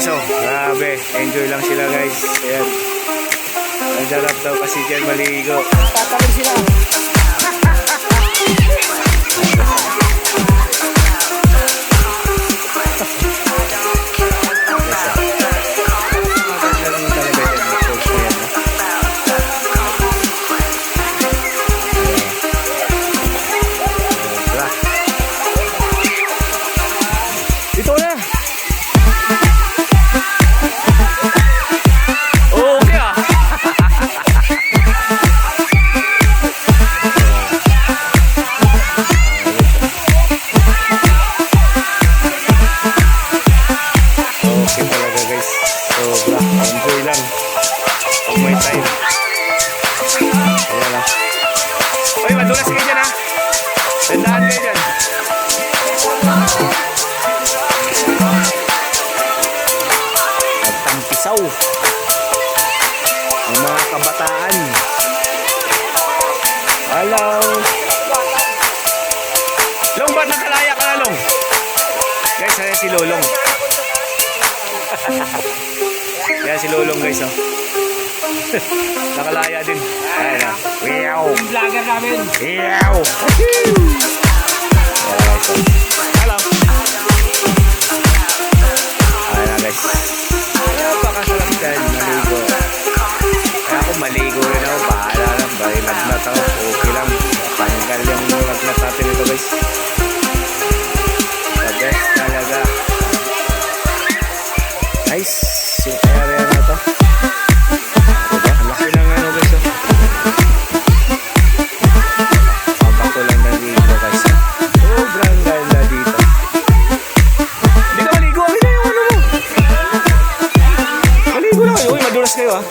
guys, oh. Grabe. Enjoy lang sila guys. Ayan. Nagdarap daw kasi dyan maligo. Tatalon sila. Ito na. Okay ah. Okay talaga guys. Sobra. Enjoy lang. Pag may time. Ayan ah. Uy, madulas kayo dyan ah. Tandaan kayo dyan. Pagtampisaw ang mga kabataan. Hello Long, ba't nakalaya ka na Long? Guys, ayan si Lolong. Ayan si Lolong guys oh. Nakalaya din. Ayan na. Wow. Yung vlogger namin. Wow. Hello. Ayan na guys. Napakasarap dyan maligo. Kaya ako maligo rin ako. Bahala lang. Bari lagnat ako. Okay lang. Tanggal yung lagnat natin ito guys. The best talaga. Nice. Yung area na ito. Diba? Ang laki ng ano guys oh. Pabako lang na dito guys. Sobrang ganda dito. Hindi ka maligo. Ay na yung ano mo. Maligo na kayo. Uy, madulas kayo ah.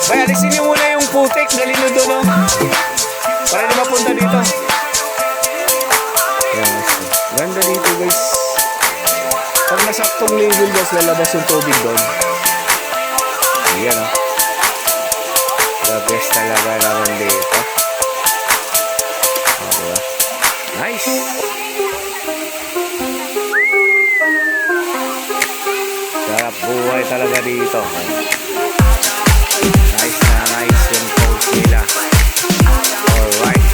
Bay, alisin niyo muna yung putik. Dalhin nyo doon oh. Para na mapunta dito. Ayan. Ganda dito guys. Pag nasaktong level guys, lalabas yung tubig doon. Ayan oh. The best talaga naman dito. Diba? Nice. Sarap buhay talaga dito. Nice na nice yung coach nila. Alright.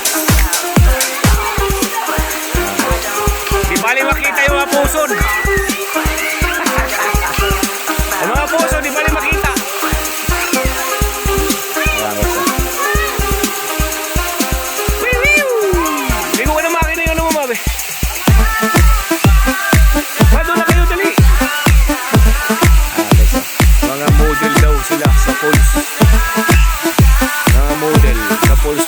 Di bali makita yung mga puson. Ang mga puson, di bali makita. Hindi ko ka na makina yung ano mo, mabe. Doon na kayo, dali. Mga model daw sila sa pulse. Mga model sa pulse.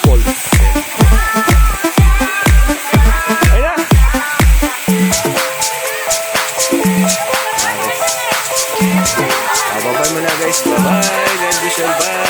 Ayun na. Babay mo na guys. Bye-bye. God bless you. Bye.